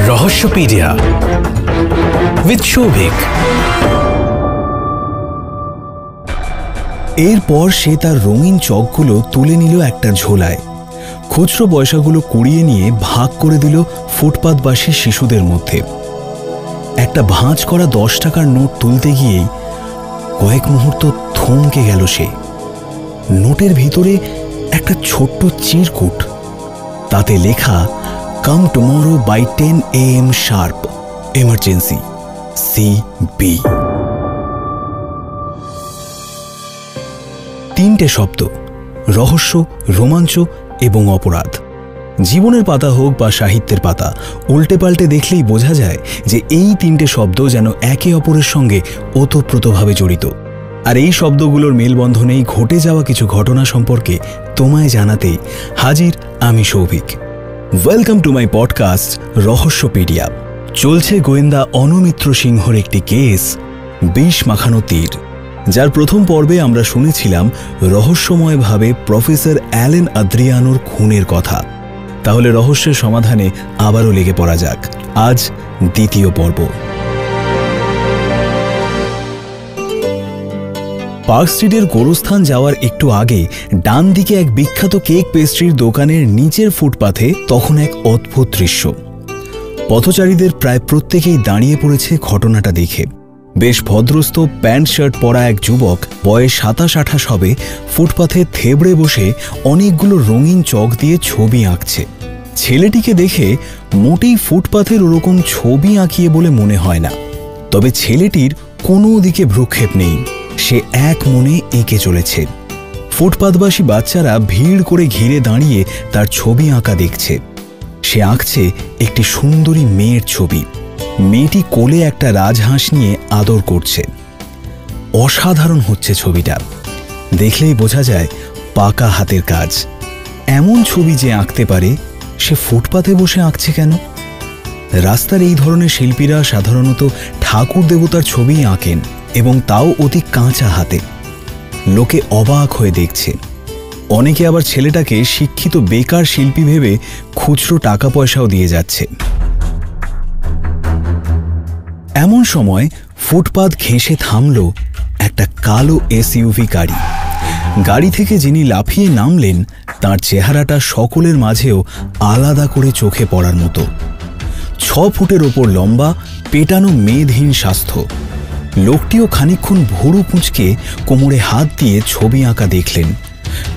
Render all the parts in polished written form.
রহস্যপিডিয়া with Souvik. এরপর সে তার রঙিন চকগুলো তুলে নিল একটা ঝোলায়, খুচরো পয়সাগুলো কুড়িয়ে নিয়ে ভাগ করে দিল ফুটপাতবাসী শিশুদের মধ্যে। একটা ভাঁজ করা 10 টাকার নোট তুলতে গিয়েই কয়েক মুহূর্ত থমকে গেল সে। নোটের ভিতরে একটা ছোট্ট চিরকুট, তাতে লেখা come tomorrow by 10 AM sharp, emergency, CB। 3টে শব্দ, রহস্য, রোমাঞ্চ এবং অপরাধ। জীবনের পাতা হোক বা সাহিত্যের পাতা, উল্টে পাল্টে দেখলেই বোঝা যায় যে এই 3টে শব্দ যেন একে অপরের সঙ্গে ওতপ্রোতভাবে জড়িত। আর এই শব্দগুলোর মেলবন্ধনেই ঘটে যাওয়া কিছু ঘটনা সম্পর্কে তোমায় জানাতেই হাজির আমি Souvik. Welcome to my podcast Rahasyapedia. চলছে গোয়েন্দা অনুমিত্র সিংহর একটি কেস, বিষ মাখানো তীর, যার প্রথম পর্বে আমরা শুনেছিলাম রহস্যময়ভাবে প্রফেসর অ্যালেন আদ্রিয়ানোর খুনের কথা। তাহলে রহস্যের সমাধানে আবারও লেগে পড়া যাক। আজ দ্বিতীয় পর্ব। পার্ক স্ট্রিটের গোরস্থান যাওয়ার একটু আগে ডান দিকে এক বিখ্যাত কেক পেস্ট্রির দোকানের নিচের ফুটপাথে তখন এক অদ্ভুত দৃশ্য। পথচারীদের প্রায় প্রত্যেকেই দাঁড়িয়ে পড়েছে ঘটনাটা দেখে। বেশ ভদ্রস্থ প্যান্ট শার্ট পরা এক যুবক, বয়স 27-28 হবে, ফুটপাথে থেবড়ে বসে অনেকগুলো রঙিন চক দিয়ে ছবি আঁকছে। ছেলেটিকে দেখে মোটেই ফুটপাথের ওরকম ছবি আঁকিয়ে বলে মনে হয় না, তবে ছেলেটির কোনো দিকে ভ্রুক্ষেপ নেই, সে এক মনে এঁকে চলেছে। ফুটপাথবাসী বাচ্চারা ভিড় করে ঘিরে দাঁড়িয়ে তার ছবি আঁকা দেখছে। সে আঁকছে একটি সুন্দরী মেয়ের ছবি। মেয়েটি কোলে একটা রাজহাঁস নিয়ে আদর করছে। অসাধারণ হচ্ছে ছবিটা, দেখলেই বোঝা যায় পাকা হাতের কাজ। এমন ছবি যে আঁকতে পারে সে ফুটপাথে বসে আঁকছে কেন? রাস্তার এই ধরনের শিল্পীরা সাধারণত ঠাকুর দেবতার ছবি আঁকেন, এবং তাও অতি কাঁচা হাতে। লোকে অবাক হয়ে দেখছে। অনেকে আবার ছেলেটাকে শিক্ষিত বেকার শিল্পী ভেবে খুচরো টাকা পয়সাও দিয়ে যাচ্ছে। এমন সময় ফুটপাথ ঘেঁষে থামল একটা কালো SUV গাড়ি। গাড়ি থেকে যিনি লাফিয়ে নামলেন তার চেহারাটা সকলের মাঝেও আলাদা করে চোখে পড়ার মতো। 6 ফুটের ওপর লম্বা, পেটানো মেদহীন স্বাস্থ্য। লোকটিও খানিকক্ষণ ভুরু কুঁচকে কোমরে হাত দিয়ে ছবি আঁকা দেখলেন।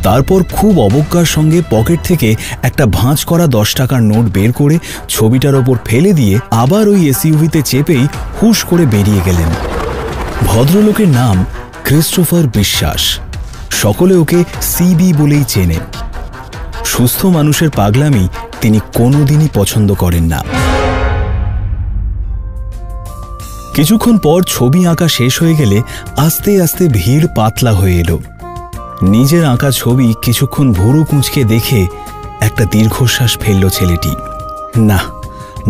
তারপর খুব অবজ্ঞার সঙ্গে পকেট থেকে একটা ভাঁজ করা 10 টাকার নোট বের করে ছবিটার ওপর ফেলে দিয়ে আবার ওই SUVতে চেপেই হুশ করে বেরিয়ে গেলেন। ভদ্রলোকের নাম ক্রিস্টোফার বিশ্বাস। সকলে ওকে CB বলেই চেনে। সুস্থ মানুষের পাগলামি তিনি কোনোদিনই পছন্দ করেন না। কিছুক্ষণ পর ছবি আঁকা শেষ হয়ে গেলে আস্তে আস্তে ভিড় পাতলা হয়ে এলো। নিজের আঁকা ছবি কিছুক্ষণ ভুরু কুঁচকে দেখে একটা দীর্ঘশ্বাস ফেলল ছেলেটি। না,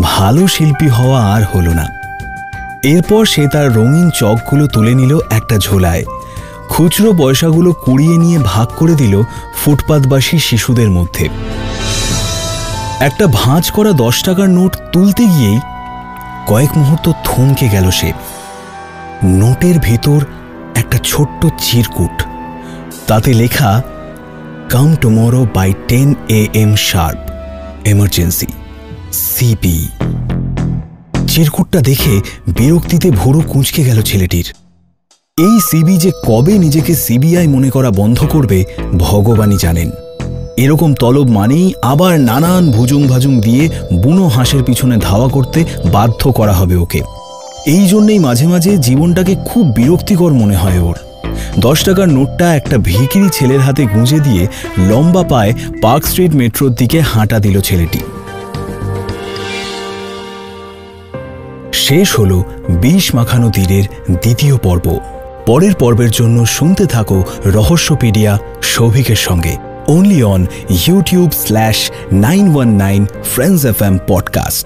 ভালো শিল্পী হওয়া আর হলো না। এরপর সে তার রঙিন চকগুলো তুলে নিল একটা ঝোলায়, খুচরো পয়সাগুলো কুড়িয়ে নিয়ে ভাগ করে দিল ফুটপাতবাসী শিশুদের মধ্যে। একটা ভাঁজ করা 10 টাকার নোট তুলতে গিয়েই কয়েক মুহূর্ত থমকে গেল সে। নোটের ভেতর একটা ছোট্ট চিরকুট, তাতে লেখা come tomorrow by 10 AM sharp, emergency, CB। চিরকুটটা দেখে বিরক্তিতে ভুরু কুঁচকে গেল ছেলেটির। এই CB যে কবে নিজেকে CBI মনে করা বন্ধ করবে ভগবানই জানেন। এরকম তলব মানেই আবার নানান ভুজুং ভাজুং দিয়ে বুনো হাঁসের পিছনে ধাওয়া করতে বাধ্য করা হবে ওকে। এই জন্যেই মাঝে মাঝে জীবনটাকে খুব বিরক্তিকর মনে হয় ওর। 10 টাকার নোটটা একটা ভিখিরি ছেলের হাতে গুঁজে দিয়ে লম্বা পায়ে পার্ক স্ট্রিট মেট্রোর দিকে হাঁটা দিল ছেলেটি। শেষ হল বিষ মাখানো তীরের দ্বিতীয় পর্ব। পরের পর্বের জন্য শুনতে থাকো রহস্যপিডিয়া সৌভিকের সঙ্গে, only on YouTube/919 Friends FM podcast।